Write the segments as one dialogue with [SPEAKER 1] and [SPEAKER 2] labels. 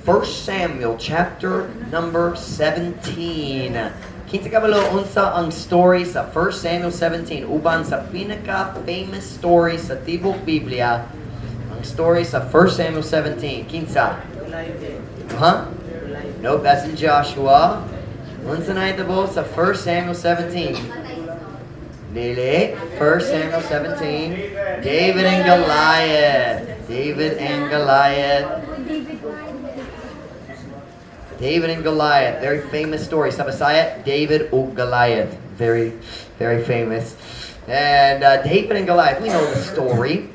[SPEAKER 1] 1 Samuel chapter number 17. Kinsa kabalo unsa ang story sa 1 Samuel 17 uban sa pinaka-famous story sa tibok Biblia. Ang story sa 1 Samuel 17. Kinsa? Huh? Nope, that's in Joshua. Unsa na ito sa 1 Samuel 17? Dili. 1 Samuel 17. David and Goliath. David and Goliath. David and Goliath, very famous story. Sa Bisaya, David o Goliath, very, very famous. And David and Goliath, we know the story.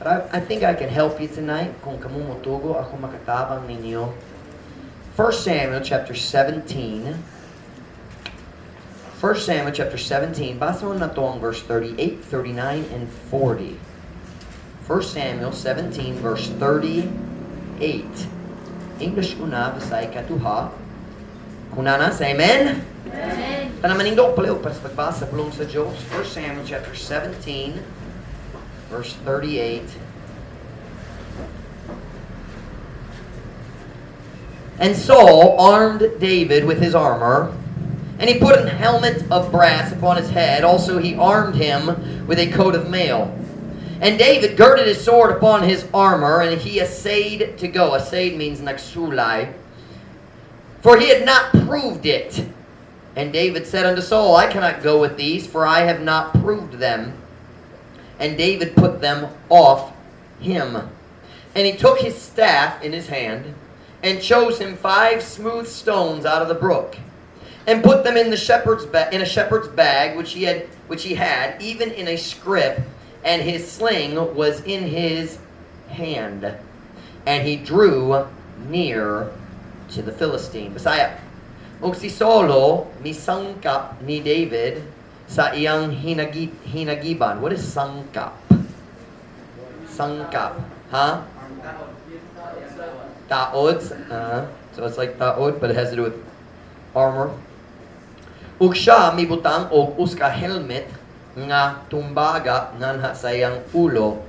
[SPEAKER 1] But I think I can help you tonight. Kung kamumutugo, ako makatabang ninyo. 1 Samuel chapter 17. 1 Samuel chapter 17. Basa mo na to ang verse 38, 39, and 40. 1 Samuel 17, verse 38. English una, Bisaya katuha. Kunana, say amen? Amen. Panamanindok paleo para sa pagbasa pulong sa Diyos. 1 Samuel chapter 17, verse 38. And Saul armed David with his armor, and he put an helmet of brass upon his head. Also he armed him with a coat of mail. And David girded his sword upon his armor, and he essayed to go. Essayed means nagsulay. For he had not proved it. And David said unto Saul, I cannot go with these, for I have not proved them. And David put them off him. And he took his staff in his hand, and chose him 5 smooth stones out of the brook, and put them in the shepherd's in a shepherd's bag which he had, even in a scrip. And his sling was in his hand. And he drew near to the Philistine. Bisaya. Og si Solo misangkap ni David sa iyang hinagiban. What is sangkap? Sangkap. Huh? Taod. So it's like taod, but it has to do with armor. Og siya mibutang og uska helmet nga tumbaga nganha sa iyang ulo.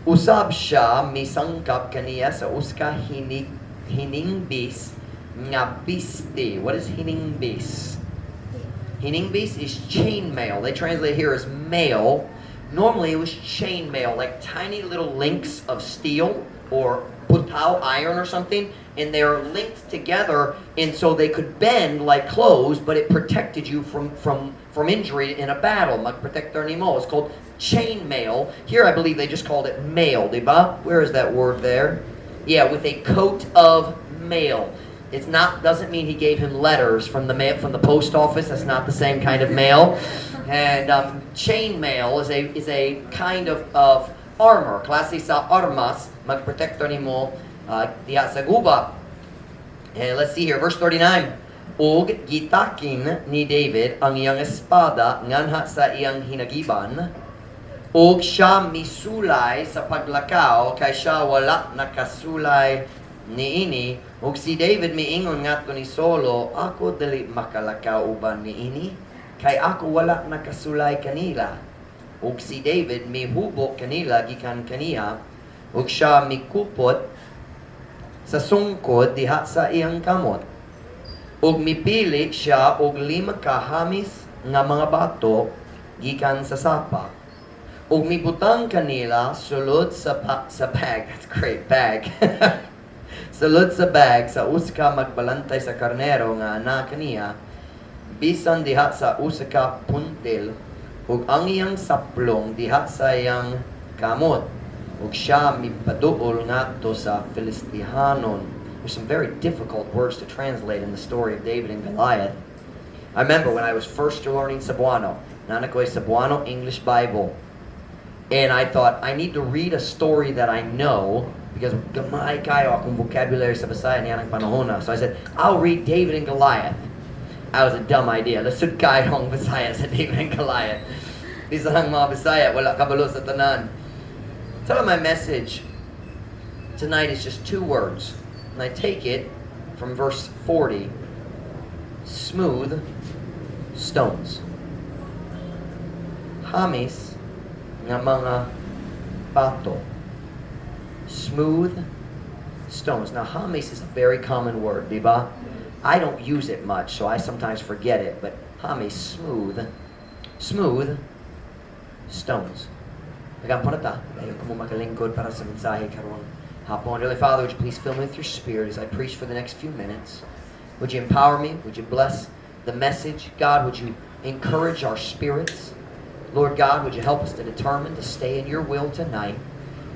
[SPEAKER 1] Usab siya misangkap kaniya sa uska hiningbis nga biste. What is hiningbis? Hiningbis is chainmail. They translate here as mail. Normally it was chainmail, like tiny little links of steel or butaw iron or something, and they're linked together, and so they could bend like clothes, but it protected you from injury in a battle. Magprotector nimo. It's called chainmail. Here I believe they just called it mail, diba? Where is that word there? Yeah, with a coat of mail. It's not, doesn't mean he gave him letters from the mail, from the post office. That's not the same kind of mail. And chainmail is a kind of armor. Klase sa armas, magprotector nimo diha sa guba. And let's see here, verse 39. Og gitakin ni David ang iyang espada nganha sa iyang hinagiban, og siya misulay sa paglakaw kay siya wala nakasulay niini. Og si David miingon ngadto ni Solo, ako dili makalakaw uban niini kay ako wala nakasulay kanila. Og si David mihubok kanila gikan kaniya, og siya mikupot sa sungkod diha sa iyang kamot. Og mipili siya og 5 kahamis nga mga bato gikan sa sapa. Og mibutang kanila sulod sa bag. That's great, bag. Sulod sa bag sa uska magbalantay sa karnero nga anak kaniya, bisan diha sa usa ka puntil, ug ang iyang saplong diha sa iyang kamot. Ug siya mipaduol ngadto sa Filistihanon. There's some very difficult words to translate in the story of David and Goliath. I remember when I was first learning Cebuano, Nanakoy Cebuano English Bible. And I thought, I need to read a story that I know, because gamay kayo akong vocabulary sa Bisaya niya ng panahon na. So I said, I'll read David and Goliath. That was a dumb idea. Lasud kayo ang Bisaya sa David and Goliath. Bisa lang mga Bisaya, wala kabalo sa tanan. Tell them my message tonight is just 2 words. And I take it from verse 40. Smooth stones. Hamis nga mga bato. Smooth stones. Now, hames is a very common word, diba? I don't use it much, so I sometimes forget it. But hames, smooth stones. Nagampo na ta. Ayaw ko mo makalingkod para sa mensahe karon hapon. Dearly Father, would you please fill me with your Spirit as I preach for the next few minutes? Would you empower me? Would you bless the message? God, would you encourage our spirits? Lord God, would you help us to determine to stay in your will tonight?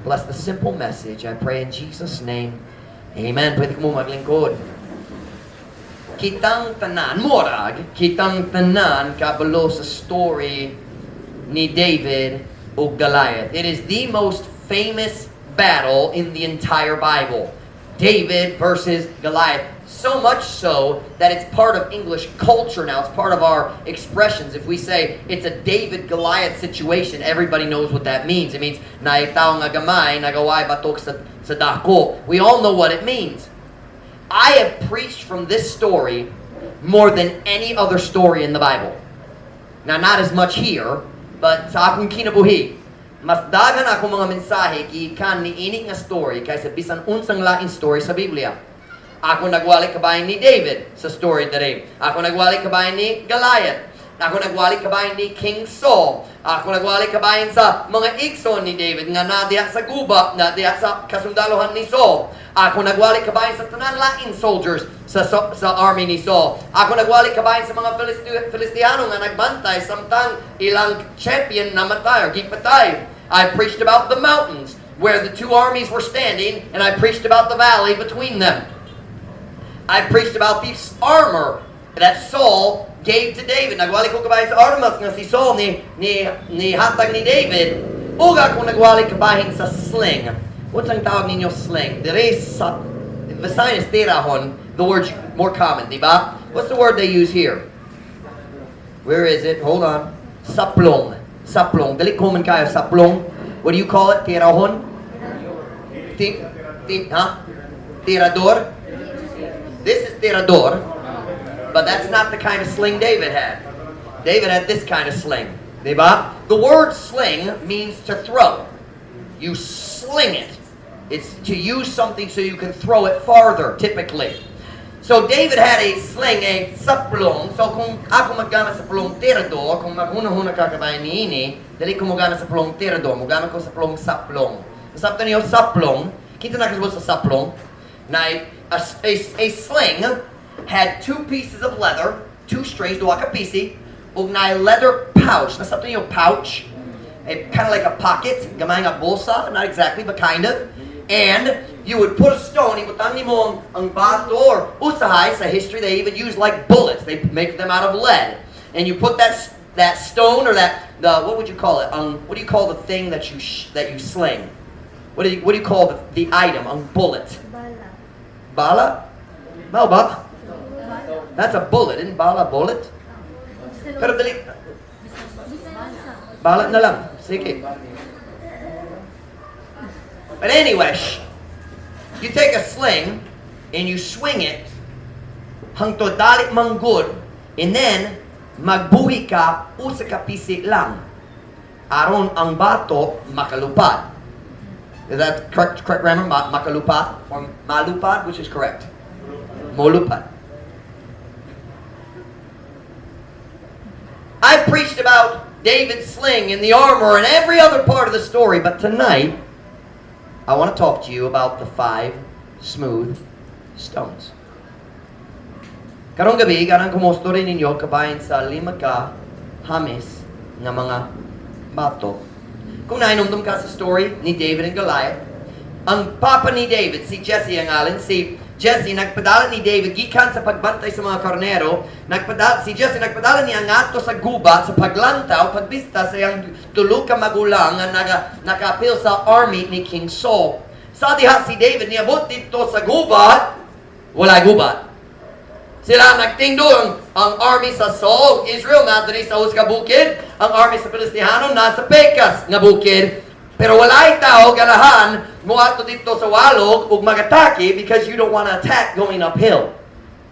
[SPEAKER 1] Bless the simple message. I pray in Jesus' name. Amen. Pwede ko mo maglingkod. Kitang tanan, kitang tanan kabalo sa story ni David o Goliath. It is the most famous battle in the entire Bible. David versus Goliath. So much so that it's part of English culture now. It's part of our expressions. If we say it's a David-Goliath situation, everybody knows what that means. It means, naitaw nga gamay, nagaway batok sa dako. We all know what it means. I have preached from this story more than any other story in the Bible. Now, not as much here, but sa akong kinabuhi. Mas dagan ako mga mensahe gikan ni ini nga story kaysa bisan unsang laing story sa Biblia. Ako nagwali kabayan ni David sa story dere. Ako nagwali kabayan ni Goliath. Ako nagwali kabayan ni King Saul. Ako nagwali kabayan sa mga igsoon ni David nga nadiya sa guba, nadiya sa kasundalohan ni Saul. Ako nagwali kabayan sa tanan laing soldiers sa army ni Saul. Ako nagwali kabayan sa mga Filistiyano nga nagbantay samtang ilang champion namatay or gipatay. I preached about the mountains where the two armies were standing, and I preached about the valley between them. I preached about this armor that Saul gave to David. Nagwali ko kabahin sa armas nga si Saul ni hatag ni David. Uga ko nagwali kabahin sa sling. What's ang tawag ninyo sling? Dire sa Visayas tirahon, the word's more common, di ba? What's the word they use here? Where is it? Hold on. Saplong. Saplong. Dali ko man kayo saplong. What do you call it? Tirahon? Tirador? This is tirador, but that's not the kind of sling David had. David had this kind of sling. Diba? The word sling means to throw. You sling it. It's to use something so you can throw it farther, typically. So David had a sling, a saplong. So kung ako magana sa plong tirador, kung maghuna-huna ka kabayan ni ini, dali ko magana sa plong tirador, magana ko sa plong saplong. Nasabtan niyo saplong, kita na kasabot sa saplong, na a sling had two pieces of leather, two strings, duwa ka pisi, ug na leather pouch. Nasabtan niyo pouch, kind of like a pocket, gamay nga bolsa, not exactly, but kind of. And you would put a stone, ibutang ni mo ang bato, or usahay sa history, they even use like bullets. They make them out of lead. And you put that stone, or what would you call it? What do you call the thing that you sling? What do you call the item? Ang bullet. Bala? No, ba? That's a bullet. Isn't bala bullet? Pero dali. Bala na lang. Sige. But anyway, you take a sling and you swing it hangtod dalit manggod, and then magbuhi ka usa ka pisi lang aron ang bato makalupad. Is that correct grammar? Makalupad or malupad, which is correct? Molupad. I preached about David's sling and the armor and every other part of the story, but tonight I want to talk to you about the 5 smooth stones. Karong gabi, kanang kumostori ninyo kabayan sa 5 ka hamis nga mga bato. Kung nainomdom ka sa story ni David and Goliath, ang papa ni David, si Jesse ang alin, si Jesse nagpadala ni David gikan sa pagbantay sa mga karnero, si Jesse nagpadala niya ngadto sa guba sa paglantaw, pagbista sa iyang 3 ka magulang nga nakapil sa army ni King Saul. Sa diha si David niabot dito sa gubat, wala gubat. Sila nagtingdo ang army sa Saul, Israel, nadiri sa Uska bukid, ang army sa Filistihano nasa Pekas nga bukid. Pero walay tao ganahan mo ato dito sa walog ug magatake because you don't want to attack going uphill.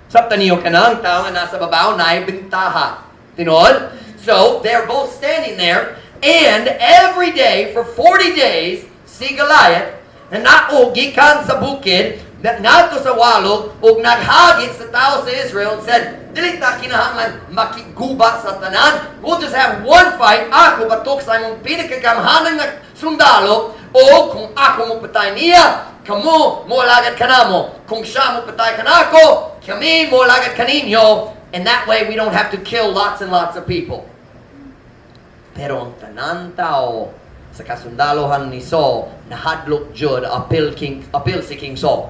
[SPEAKER 1] Sabta niyo kanang tao nga nasa babaw na bintaha. Tinod? So, they're both standing there, and every day for 40 days si Goliath na naugikan sa bukid ngadto sa walog ug naghagit sa tao sa Israel and said, dili ta kinahanglan makiguba sa tanan. We'll just have one fight. Ako batok sa imong pinakagamhanan nga sundalo, o kung ako mo patay niya, kamo mo lagad kanamo. Kung siya mo patay kanako, kami mo lagad kaninyo. And that way we don't have to kill lots and lots of people. Pero ang tanan tao sa kasundalohan ni Saul, nahadlok jud apil si King Saul.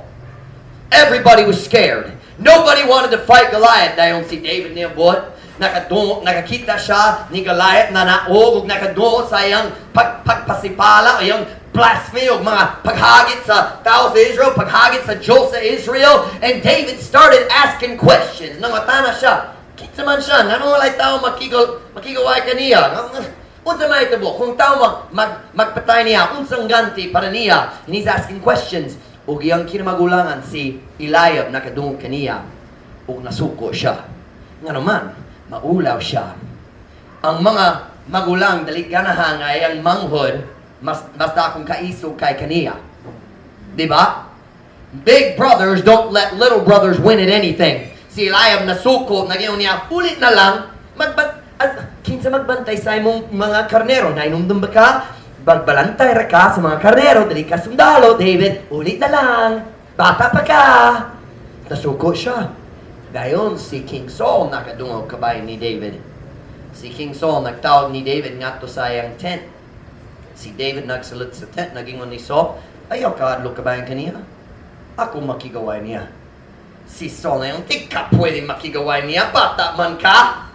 [SPEAKER 1] Everybody was scared. Nobody wanted to fight Goliath. Dayon si David niya buot, nakakita siya ni Goliath na naog ug nakadungo sa iyang pagpasipala, iyang blasphemy ug mga paghagit sa tao sa Israel, paghagit sa Diyos sa Israel. And David started asking questions. Nangatana siya, kinsa man siya, ngano walay tao makigaway kaniya? Unsa may tabo? Kung tao magpatay niya, unsang ganti para niya? And he's asking questions. Ug iyang kinamagulangan si Eliab nakadungog kaniya ug nasuko siya. Nga naman, maulaw siya. Ang mga magulang dali ganahan ay ang manghod basta akong kaisog kay kaniya. Di ba? Big brothers don't let little brothers win at anything. Si Eliab nasuko, nagyong niya, ulit na lang, kinsa magbantay sa imong mga karnero? Nainumdum ba ka? Bagbalantay ra ka sa mga karnero, dali ka sundalo, David, ulit na lang. Bata pa ka. Nasuko siya. Dayon si King Saul nakadungog kabay ni David. Si King Saul nagtawag ni David ngadto sa iyang tent. Si David nagsalit sa tent, nagingon ni Saul, ayaw ka adlo kabayan kaniya. Ako makigaway niya. Si Saul na yung, di ka pwede makigaway niya, bata man ka.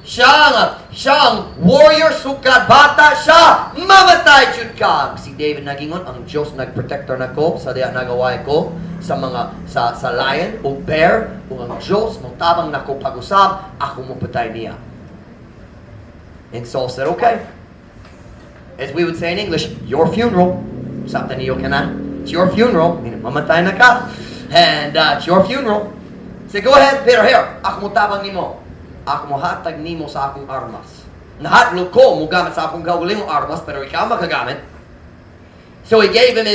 [SPEAKER 1] Siya ang warrior, sukad, bata siya, mamatay jud ka. Si David nagingon, ang Diyos nagprotector na ko sa diya nagaway ko sa mga sa lion o bear, o ang Diyos mo tabang nako pag-usab, ako mo patay niya. And Saul said, okay. As we would say in English, your funeral. Sa taniyo ka na. It's your funeral. Mamatay na ka. And it's your funeral. Say, go ahead, pero here, ako mo tabang nimo. Ako mo hatag nimo sa akong armas. Nahatlog ko mo gamit sa akong gawalingong armas, pero ikaw magagamit. So he gave him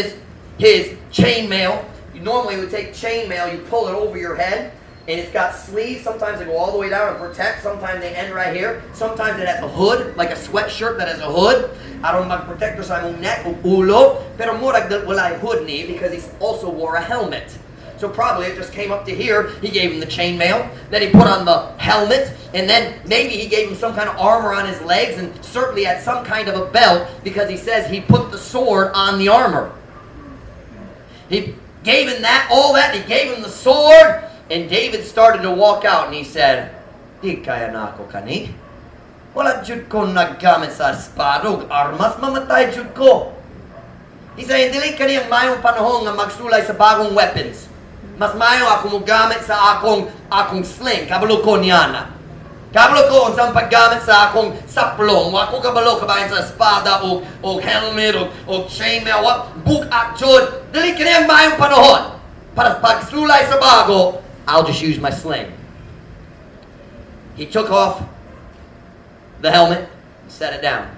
[SPEAKER 1] his chainmail. You normally would take chainmail, you pull it over your head, and it's got sleeves. Sometimes they go all the way down and protect. Sometimes they end right here. Sometimes it has a hood, like a sweatshirt that has a hood. Aron magprotector sa imong neck o ulo. Pero murag wala hood ni because he also wore a helmet. So probably it just came up to here. He gave him the chainmail. Then he put on the helmet. And then maybe he gave him some kind of armor on his legs. And certainly had some kind of a belt. Because he says he put the sword on the armor. He gave him all that. He gave him the sword. And David started to walk out. And he said, di kaya na ako kani. Wala jud ko naggamit sa espada ug armas. Mamatay jud ko. He said, dili kani ang mayong panahon nga magsulay sa bagong weapons. Mas mayo ako mo gamit sa akong sling. Kabalo ko niya na. Kabalo ko unsang paggamit sa akong saplong. Wa ko kabalo kabayan sa espada o helmet o chainmail. Bukak jud. Dili kani ang mayong panahon. Para pagsulay sa bago, I'll just use my sling. He took off the helmet and set it down.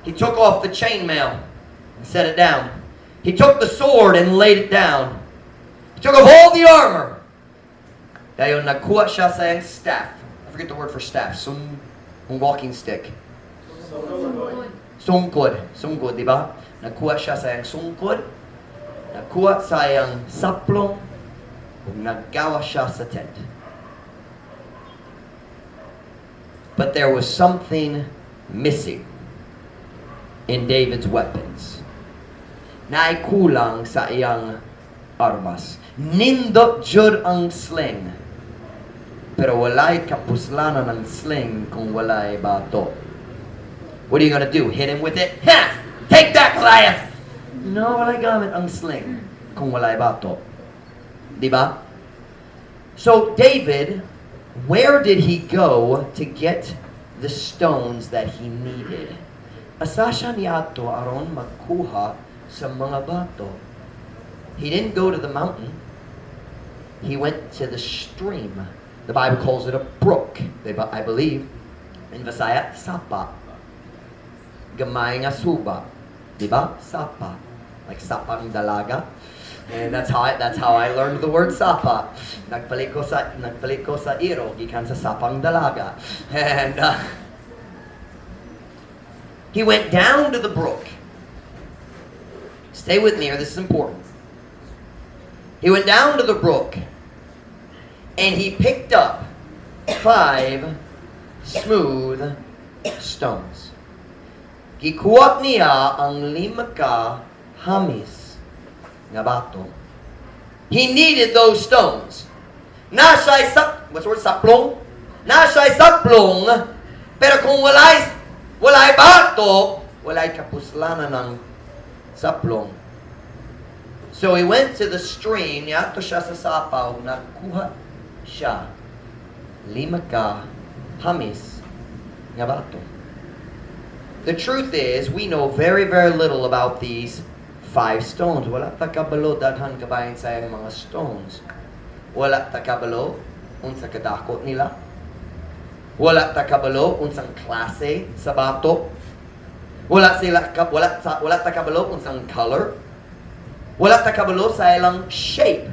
[SPEAKER 1] He took off the chainmail and set it down. He took the sword and laid it down. He took off all the armor. Dayon nagkuha siya sa iyang staff. I forget the word for staff. Walking stick. Sungkod, di ba? Nagkuha siya sa iyang sungkod. Nagkuha sa iyang saplong. Ug naggawa siya sa tent. But there was something missing in David's weapons. Naikulang sa iyang armas. Nindot jud ang sling. Pero walay kapuslanan ng sling kung walay bato. What are you gonna do? Hit him with it? Ha! Take that, Goliath! No, walay gamit ang sling kung walay bato. Diba? So David, where did he go to get the stones that he needed? Asa siya niadto aron magkuha sa mga bato? He didn't go to the mountain. He went to the stream. The Bible calls it a brook. I believe in Visaya, sapa. Gamay nga suba. Diba? Sapa. Like sapang dalaga. And that's how I learned the word sapa. Nagpalit ko sa iro, gikan sa sapang dalaga. And he went down to the brook. Stay with me here, this is important. He went down to the brook and he picked up 5 smooth stones. Gikuha niya ang 5 ka hamis nga bato. He needed those stones. What's the word? Saplong? Nasa'y saplong, pero kung walay bato, walay kapuslanan ng saplong. So he went to the stream, niyato siya sa sapaw, nagkuha siya 5 ka hamis nga bato. The truth is, we know very, very little about these 5 stones. Wala ta kabalo daghan kabayan sa mga stones. Wala ta kabalo unsa kadakot nila. Wala ta kabalo unsang klase sa bato. Wala ta kabalo unsang color. Wala ta kabalo sa ilang shape.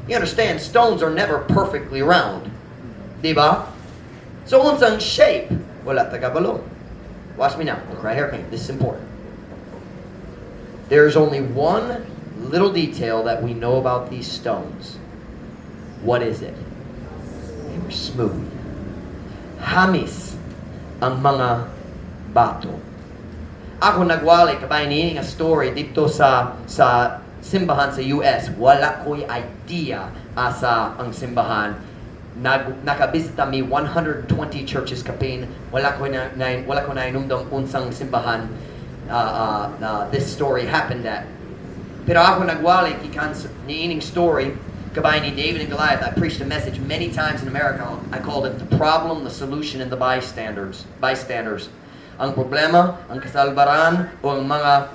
[SPEAKER 1] You understand, stones are never perfectly round. Diba? So unsang shape, wala ta kabalo. Watch me now. Look right here. Okay, this is important. There's only one little detail that we know about these stones. What is it? They were smooth. Hamis ang mga bato. Ako nagwali kabayan ini nga story dito sa simbahan sa US. Wala ko'y idea asa ang simbahan. Nakabisita mi 120 churches kapin. Wala ko na inumdong unsang simbahan this story happened at. Pero ako nagwali kikan ni ining story kabayan ni David and Goliath. I preached a message many times in America. I called it the problem, the solution, and the bystanders. Ang problema, ang kasalbaran, o ang mga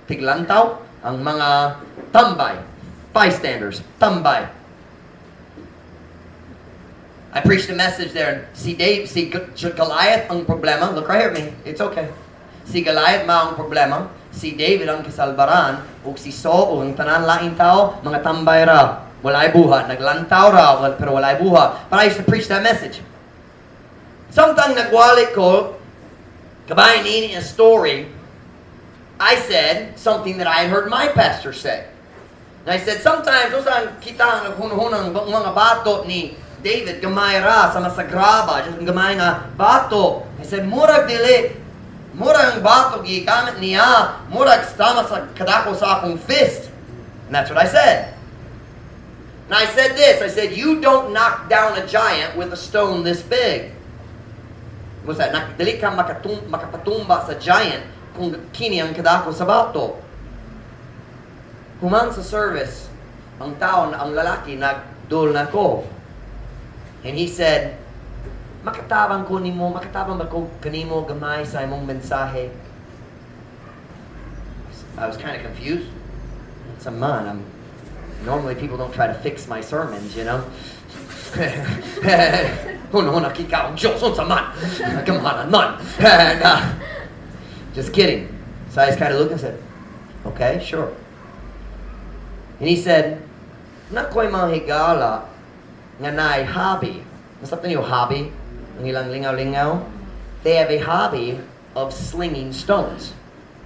[SPEAKER 1] tiglantaw, ang mga tambay. Bystanders, tambay. I preached a message there. Si Goliath ang problema. Look right here at me. It's okay. Si Goliath ang problema. Si David ang kasalbaran. O si Saul, ang tanan laing tao, mga tambay ra. Walay buha. Naglantaw ra, pero walay buha. But I used to preach that message. Samtang nagwali ko, kabayan ini a story, I said something that I had heard my pastor say. And I said, sometimes, usan kita naghunahunang mga bato ni David, gamay ra sa masagraba, just gamay nga bato. I said, murag ang bato gigamit niya, murag tama sa kadako sa akong fist. And that's what I said. And I said this, I said, you don't knock down a giant with a stone this big. What's that? Dali ka makapatumba sa giant kung kini ang kadako sa bato. Human sa service, ang tao, ang lalaki, nagdul na ko. And he said, makatabang ba ko kanimo gamay sa imong mensahe? I was kind of confused. It's a man. Normally people don't try to fix my sermons, you know. Nakikaw ang Diyos sa man. Kamahanan man. Just kidding. So I just kind of looked and said, okay, sure. And he said, nakoy mga higala nga naay hobby. Masap na yung hobby? Ang ilang lingaw-lingaw? They have a hobby of slinging stones.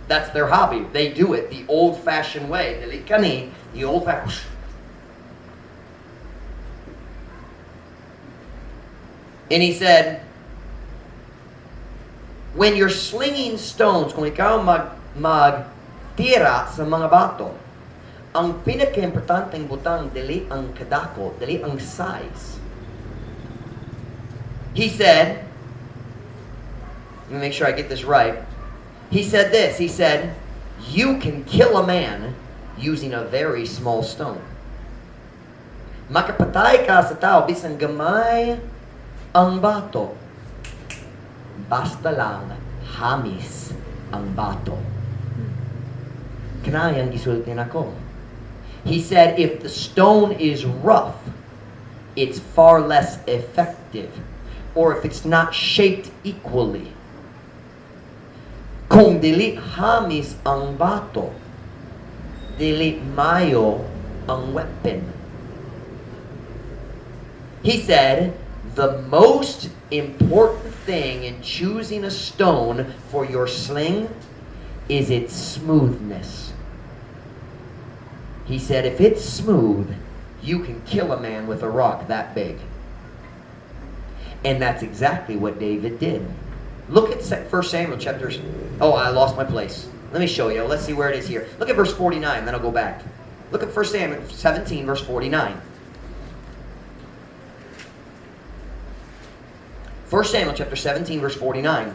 [SPEAKER 1] That's their hobby. They do it the old-fashioned way. Dili kani, the old-fashioned. And he said, when you're slinging stones, kung ikaw magtira sa mga bato, ang pinaka-importanteng butang, dili ang kadako, dili ang size. He said, let me make sure I get this right. He said this, he said, you can kill a man using a very small stone. Makapatay ka sa tao, bisan gamay ang bato. Basta lang hamis ang bato. Kanayang gisulti nako. He said, if the stone is rough, it's far less effective. Or if it's not shaped equally. Kung dili hamis ang bato, dili mayo ang weapon. He said, the most important thing in choosing a stone for your sling is its smoothness. He said, if it's smooth, you can kill a man with a rock that big. And that's exactly what David did. Look at 1 Samuel chapter... Oh, I lost my place. Let me show you. Let's see where it is here. Look at verse 49, then I'll go back. Look at 1 Samuel 17, verse 49. 1 Samuel chapter 17, verse 49.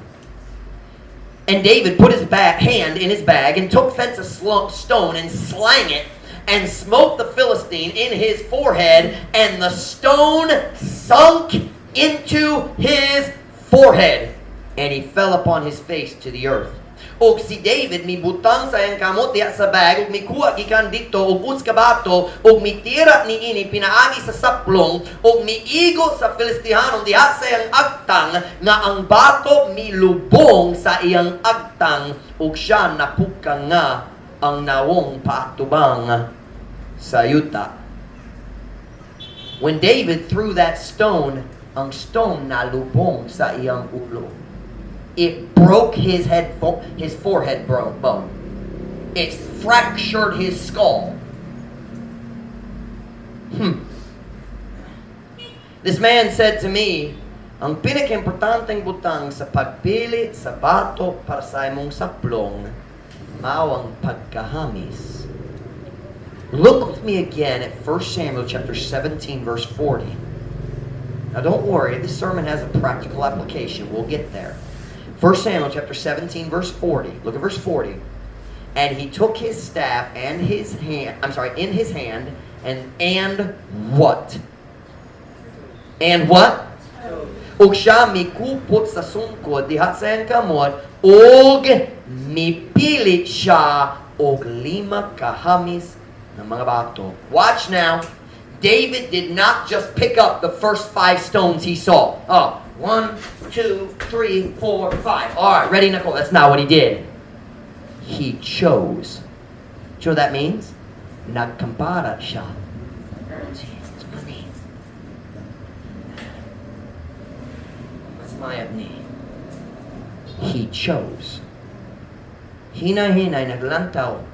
[SPEAKER 1] And David put his hand in his bag and took thence a stone and slang it and smote the Philistine in his forehead, and the stone sunk into his forehead, and he fell upon his face to the earth. Og si David mibutang sa iyang kamot diha sa bag, og mikuha gikan dito og uts ka bato, og mitira niini pinaagi sa saplong, og miigo sa Filistihanon diha sa iyang agtang, nga ang bato milubong sa iyang agtang, og siya napukang nga ang nawong paatubang sa yuta. When David threw that stone, ang stone nalubong sa iyang ulo. It broke his forehead bone. It fractured his skull. This man said to me, ang pinaka-importanteng butang sa pagpili sa bato para sa imong saplong, mao ang pagkahamis. Look with me again at 1 Samuel chapter 17, verse 40. Now don't worry, this sermon has a practical application. We'll get there. 1 Samuel chapter 17, verse 40. Look at verse 40. And he took his staff and his hand, in his hand, and what? And what? Og siya mikupot sa sungkod diha sa iyang kamot, og mipilit siya og 5 kahamis ng mga bato. Watch now. David did not just pick up the first 5 stones he saw. 1, 2, 3, 4, 5. All right, ready, Nicole? That's not what he did. He chose. Do you know what that means? Nagkampara siya. It's money. What's my apni? He chose. Hinay-hinay, naglantaw.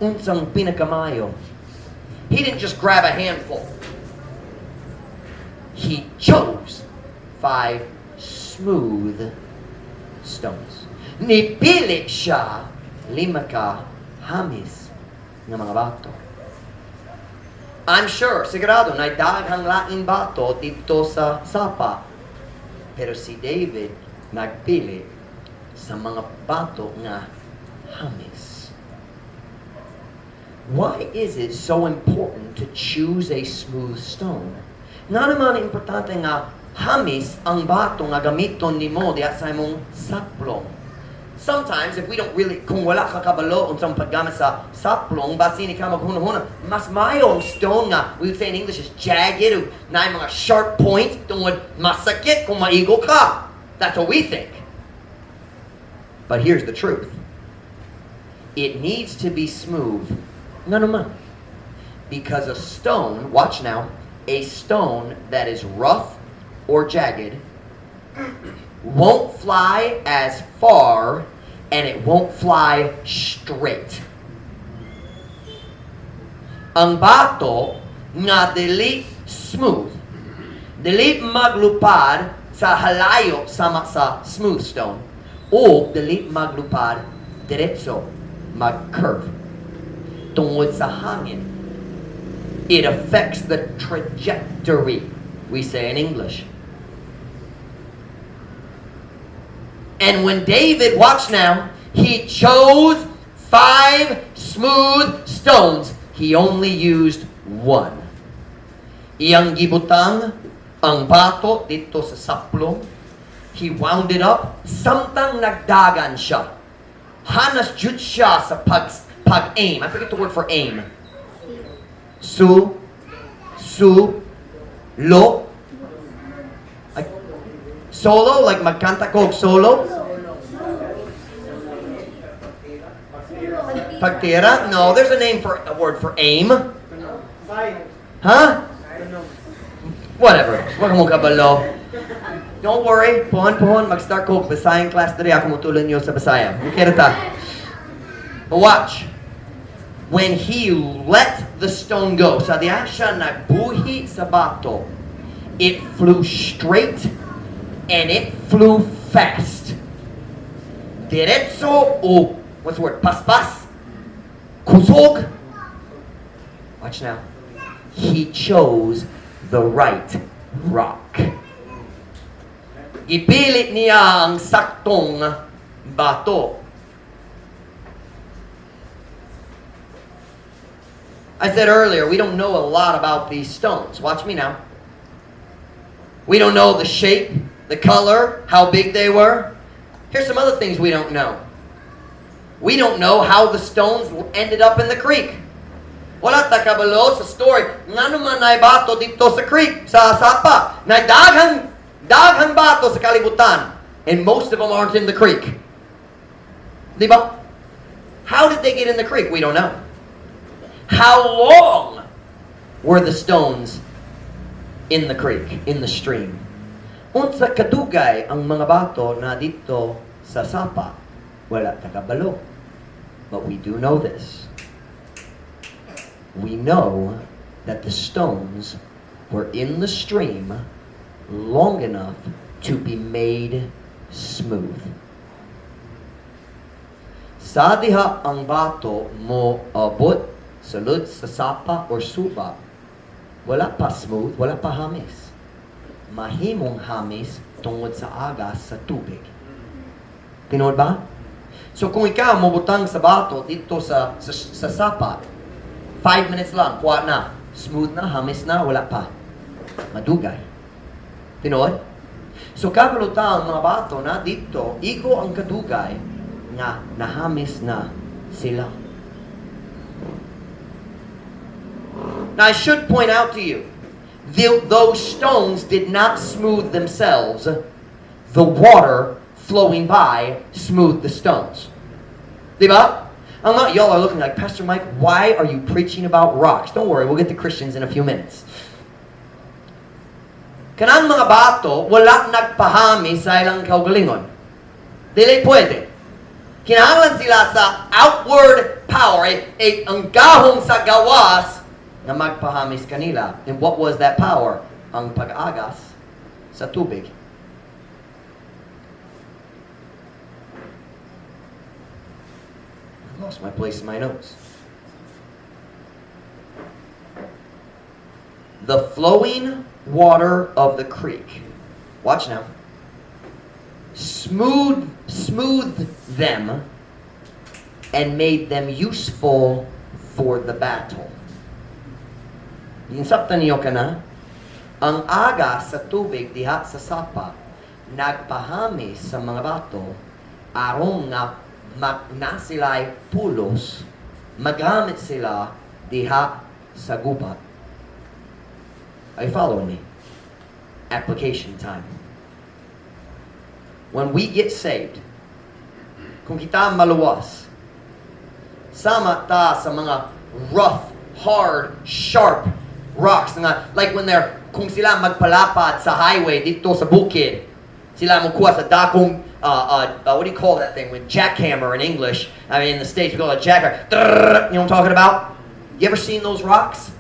[SPEAKER 1] Unsang pinakamayo. He didn't just grab a handful. He chose 5 smooth stones. Nipili siya 5 kahamis ng mga bato. I'm sure, sigurado, na daghang laing bato dito sa sapa. Pero si David nagpili sa mga bato nga hamis. Why is it so important to choose a smooth stone? Nga naman importante nga hamis ang bato nga gamiton nimo diha sa imong saplong. Sometimes, if we don't really, kung wala ka kabalo unsang paggamit sa saplong, basini ka maghunahuna, mas mayo ang stone nga, we would say in English is jagged, o na mga sharp points, tungod masakit kung maigo ka. That's what we think. But here's the truth. It needs to be smooth. Nga naman. Because a stone, watch now, a stone that is rough or jagged won't fly as far, and it won't fly straight. Ang bato nga dili smooth, dili maglupad sa halayo sama sa smooth stone, o dili maglupad diretso, mag-curve. Tungod sa hangin. It affects the trajectory, we say in English. And when David, watch now, he chose 5 smooth stones. He only used 1. Iyang gibutang ang bato dito sa saplong. He wound it up. Samtang nagdagan siya. Hanas jud siya sa pag-aim. I forget the word for aim. Lo. Solo, like magkanta ko solo. Pagtira? No, there's a word for aim.
[SPEAKER 2] Bye.
[SPEAKER 1] Huh?
[SPEAKER 2] I don't know.
[SPEAKER 1] Whatever. Wag mo kabalo. Don't worry. Pohon, mag-start ko. Basahin class today. Ako mutulon nyo sa Basaya. Okay na ta. But watch. When he let the stone go, sa diya siya nagbuhi sa bato, it flew straight and it flew fast. Diretso o, what's the word? Paspas? Kusog? Watch now. He chose the right rock. Ipilit niya ang saktong bato. I said earlier, we don't know a lot about these stones. Watch me now. We don't know the shape, the color, how big they were. Here's some other things we don't know. We don't know how the stones ended up in the creek. Wala ta kabalo sa story. Nga naman na bato dito sa creek, sa sapa. Na daghang bato sa kalibutan. And most of them aren't in the creek. Diba? How did they get in the creek? We don't know. How long were the stones in the creek, in the stream? Unsa kadugay ang mga bato na dito sa sapa? Wala ta kabalo. But we do know this. We know that the stones were in the stream long enough to be made smooth. Sa diha ang bato mo abot sulod sa sapa or suba, wala pa smooth, wala pa hamis. Mahimong hamis tungod sa agas sa tubig. Tinood ba? So kung ikaw mabutang sa bato dito sa sapa, 5 minutes lang, kuha na. Smooth na, hamis na, wala pa. Madugay. Tinood? So kabalutan ang mga bato na dito, iko ang kadugay na nahamis na sila. Now I should point out to you, those stones did not smooth themselves. The water flowing by smoothed the stones. Diba? Y'all are looking like, Pastor Mike, why are you preaching about rocks? Don't worry, we'll get to Christians in a few minutes. Kanang mga bato, wala nagpahami sa ilang kaugalingon. Dili pwede. Kinahanglan sila sa outward power, ang gahong sa gawas na magpahamis kanila. And what was that power? Ang pag-agas sa tubig. I lost my place in my notes. The flowing water of the creek. Watch now. Smooth them and made them useful for the battle. Insabtan niyo ka na? Ang aga sa tubig diha sa sapa nagpahami sa mga bato aron nga na sila'y pulos magamit sila diha sa gubat. Are you following me? Application time. When we get saved, kung kita maluwas, sama ta sa mga rough, hard, sharp rocks nga, like when kung sila magpalapad sa highway dito sa bukid, sila magkuha sa dakong what do you call that thing? With jackhammer in English. I mean, in the States, we call it jackhammer. You know what I'm talking about? You ever seen those rocks?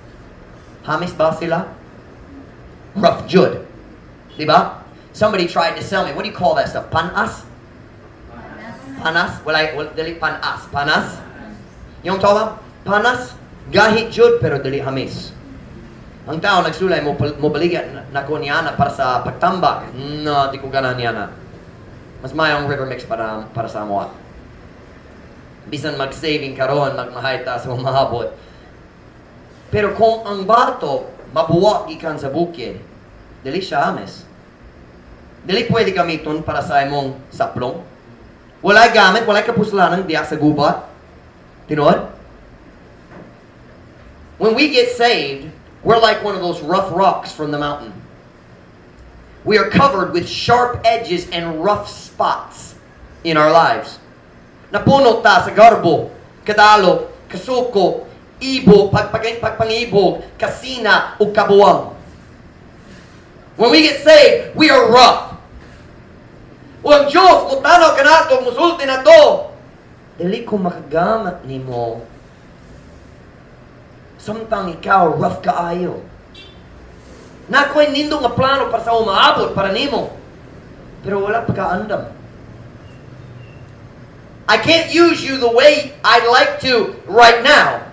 [SPEAKER 1] Hamis ba sila? Rough jud. Diba? Somebody tried to sell me. What do you call that stuff? Panas? Panas? Dili panas. Panas? You know what I'm talking about? Panas? Gahit jud, pero dili hamis. Ang tao nagsulay mo baligan na ko niya para sa pagtambak. No, di ko ganan niya na. Mas mayong river mix para sa amoa. Bisan mag-saving karon, magmahay ta sa mahabot. Pero kung ang bato mabuwak gikan sa bukid, dili siya ames. Dili pwede gamiton para sa imong saplong. Walay gamit, walay kapuslanan diya sa gubat. Tinuod? When we get saved, we're like one of those rough rocks from the mountain. We are covered with sharp edges and rough spots in our lives. Napuno ta sa garbo, kadalo, kasuko, ibo, pagpangibog, kasina, ug kabuwang. When we get saved, we are rough. O ang Diyos, mutanaw ka na ito, musulti na ito. Dili ko makagamat ni mo. Samtang ikaw, rough kaayo. Na ako'y nindo nga plano para sa umaabot, para nimo. Pero wala pagkaandam. I can't use you the way I'd like to right now.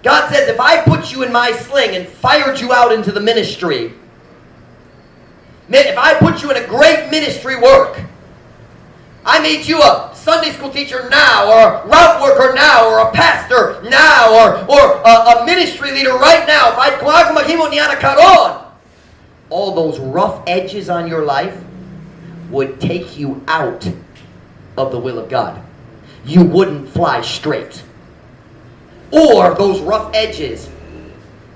[SPEAKER 1] God says, if I put you in my sling and fired you out into the ministry, if I put you in a great ministry work, I made you a Sunday school teacher now, or a route worker now, or a pastor now, or a ministry leader right now. If kung ako maghimo niya na karon, all those rough edges on your life would take you out of the will of God. You wouldn't fly straight. Or those rough edges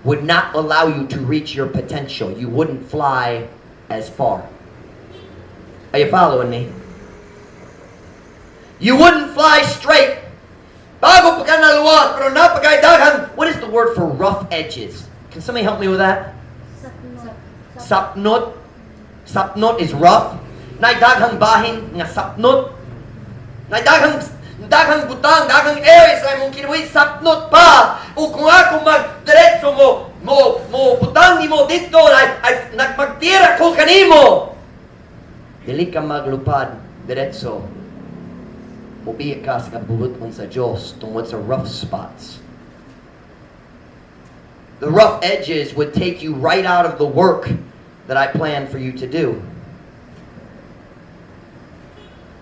[SPEAKER 1] would not allow you to reach your potential. You wouldn't fly as far. Are you following me? You wouldn't fly straight. Bago pa ka naluwas, pero napagaidagan. What is the word for rough edges? Can somebody help me with that? Sapnot. Sapnot is rough. Naidaghang bahin nga sapnot. Daghang butang, daghang areas ay mong kinuwi, sapnot pa. O kung ako magdiretso mo butang ni mo dito, ay nagmagtira ko kanimo. Dili ka maglupad, diretso. Ubiya ka sa kabuluton sa Diyos tungod sa rough spots. The rough edges would take you right out of the work that I planned for you to do.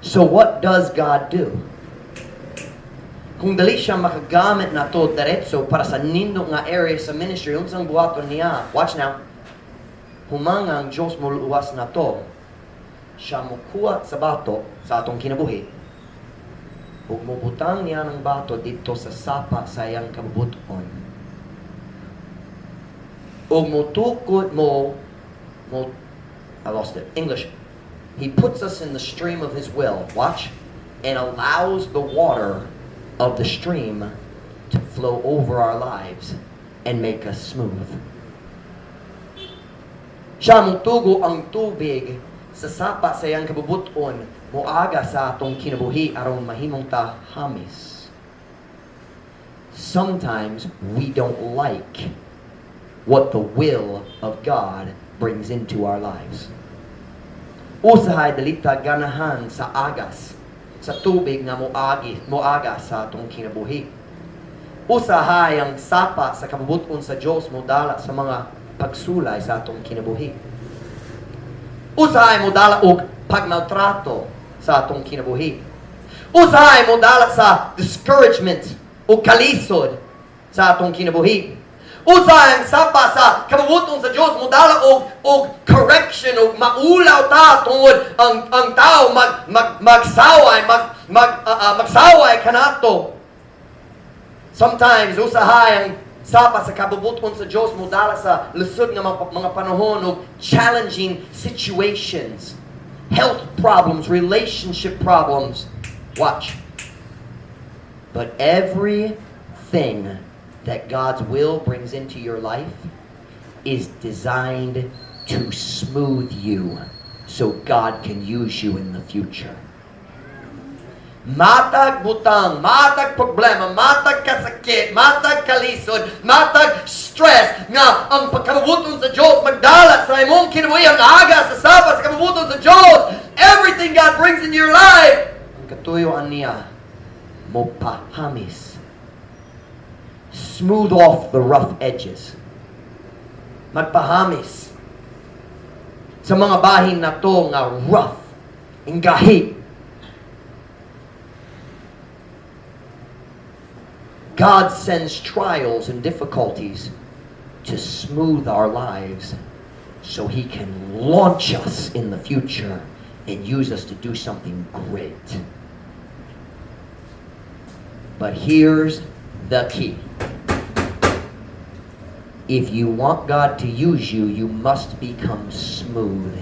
[SPEAKER 1] So what does God do? Kung dali siya makagamit na to diretso para sa nindo nga area sa ministry, unsang buhaton niya. Watch now. Humangang Diyos mo luwas na to. Siya mukuha sa bato sa atong kinabuhi. Ug mubutang niya ng bato dito sa sapa sa iyang kabubuton. Ug mutukod I lost it. English. He puts us in the stream of His will. Watch. And allows the water of the stream to flow over our lives and make us smooth. Siya mutugo ang tubig sa sapa sa iyang kabubuton, muaga sa atong kinabuhi aron mahimong ta hamis. Sometimes we don't like what the will of God brings into our lives. Usahay dalita ganahan sa agas sa tubig na muaga sa atong kinabuhi. Usahay ang sapa sa kabubuton sa Diyos modala sa mga pagsulay sa atong kinabuhi. Usahay modala og pagmaltrato sa atong kinabuhi. Usahay modala sa discouragement o kalisod sa atong kinabuhi. Usahay ang sapa sa kabubuton sa Diyos modala og correction o maulaw ta tungod ang tao magsaway kanato. Sometimes usahay ang sapa sa kabubuton sa Diyos modala sa lusod nga mga panahon o challenging situations, health problems, relationship problems. Watch. But everything that God's will brings into your life is designed to smooth you so God can use you in the future. Matag butang, matag problema, matag kasakit, matag kalisod, matag stress nga ang pagkabubuton sa Diyos magdala sa imong kinabuhi ang aga sa sapa sa kabubuton sa Diyos. Everything God brings into your life, ang katuyoan niya mopahamis. Smooth off the rough edges. Magpahamis sa mga bahin na to nga rough, ingahi. God sends trials and difficulties to smooth our lives so He can launch us in the future and use us to do something great. But here's the key. If you want God to use you, you must become smooth.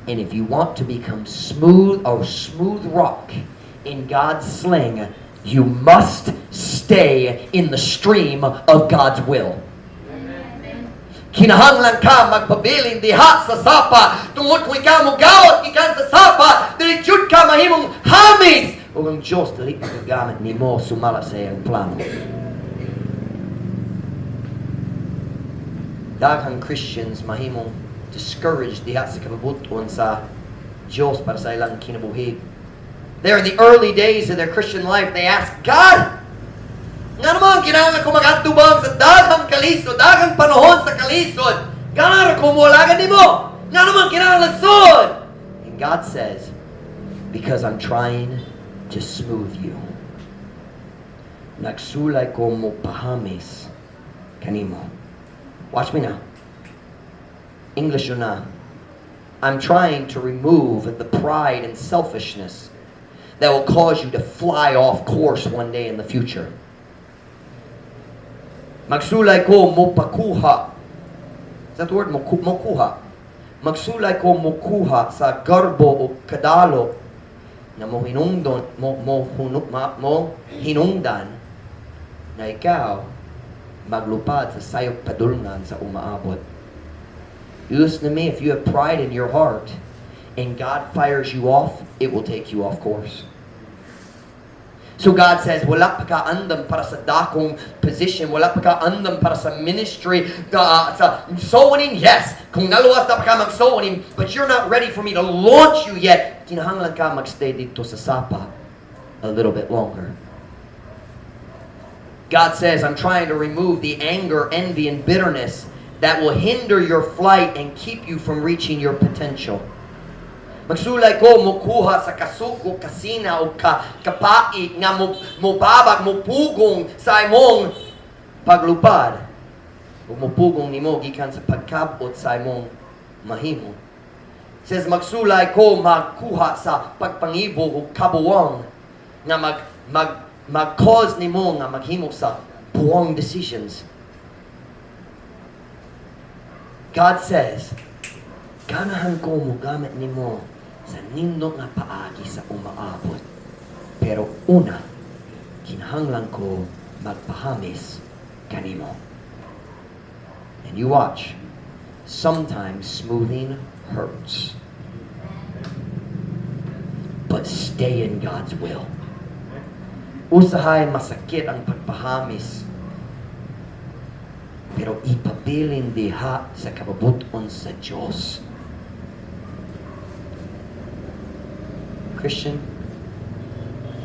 [SPEAKER 1] And if you want to become smooth or smooth rock in God's sling, you must stay in the stream of God's will. Kinahanglan ka magpabiling diha sa sapa tungod kung ikaw mo gawat ikan sa sapa dili jud ka mahimong hamis ug ang Dios dili magagamit nimo sumala sa iyang plano. Daghang Christians mahimong discouraged diha sa kabubuton sa Dios para sa ilang kinabuhi. They're in the early days of their Christian life. They ask God, nga naman, kinahanglan ko mag-atubang sa daghang kalisod, daghang panahon sa kalisod. Ganara ko mo alagan ni mo. Nga naman, kinahanglan sod. And God says, because I'm trying to smooth you. Nagsulay ko mo pahamis kanimo. Watch me now. English yun na. I'm trying to remove the pride and selfishness that will cause you to fly off course one day in the future. Magsulay ko mo pakuha. Is that the word? Mokuha. Magsulay ko mokuha sa garbo o kadalo na mo hinungdan na ikaw maglupad sa sayop padulngan sa umaabot. Listen to me, if you have pride in your heart and God fires you off, it will take you off course. So God says, wala pa ka andam para sa dakong position, wala pa ka andam para sa ministry, sa sowing, yes. Kung naluwas na pa ka mag-sowing, but you're not ready for me to launch you yet, kinahanglan ka magstay dito sa sapa a little bit longer. God says, I'm trying to remove the anger, envy, and bitterness that will hinder your flight and keep you from reaching your potential. Magsulay ko mukuha sa kasuko, kasina o kapai nga mubabag, mupugong sa imong paglupad. O mupugong nimo gikan sa pagkabot sa imong mahimo. It says magsulay ko magkuha sa pagpangibo o kabuwang nga mag-cause nimo nga maghimo sa buwang decisions. God says, ganahan ko mo gamit nimo sa nindot nga paagi sa umaabot. Pero una, kinahanglan ko magpahamis kanimo. And you watch, sometimes smoothing hurts. But stay in God's will. Usahay masakit ang pagpahamis. Pero ipabilin diha sa kababuton sa Diyos. Christian,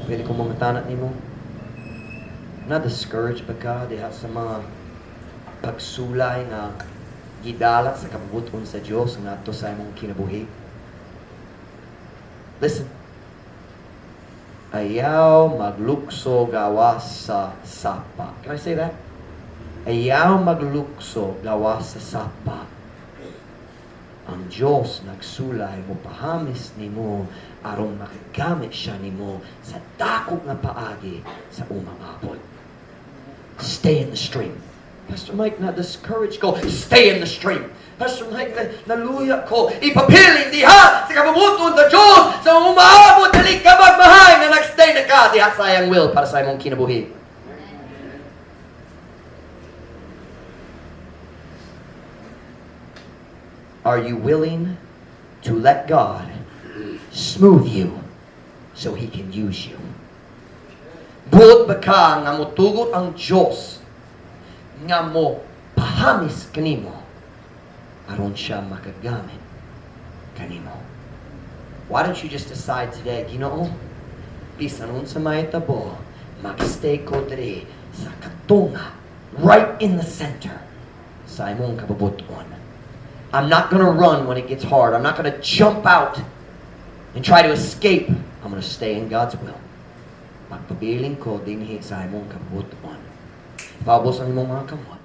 [SPEAKER 1] pwede kong mamatanat nimo. Na-discouraged ba ka diha sa mga pagsulay nga gidala sa kababuton sa Diyos nga ato sa imong kinabuhi? Listen. Ayaw maglukso gawas sa sapa. Can I say that? Ayaw maglukso gawas sa sapa. Ang Diyos nagsulay mo pahamis nimo aron makagamit siya nimo sa dakog nga paagi sa umangabot. Stay in the stream. Pastor Mike, na discouraged ko. Stay in the stream. Pastor Mike, naluya ko. Ipapiling diha sa kababuton sa Diyos sa umaabot dali ka magmahay na nagstay na ka diha sa iyang will para sa imong kinabuhi. Are you willing to let God smooth you so He can use you? Buot ba ka nga mutugot ang Diyos nga mo pahamis kanimo aron siya makagamit kanimo? Why don't you just decide today, Ginoo, bisan unsa may tabo, magstay ko diri sa katunga, right in the center sa imong kababuton. I'm not going to run when it gets hard. I'm not going to jump out and try to escape. I'm going to stay in God's will. Magpabiling ko dinhi sa imong kabutuan. Pabos ang imong mga kamot.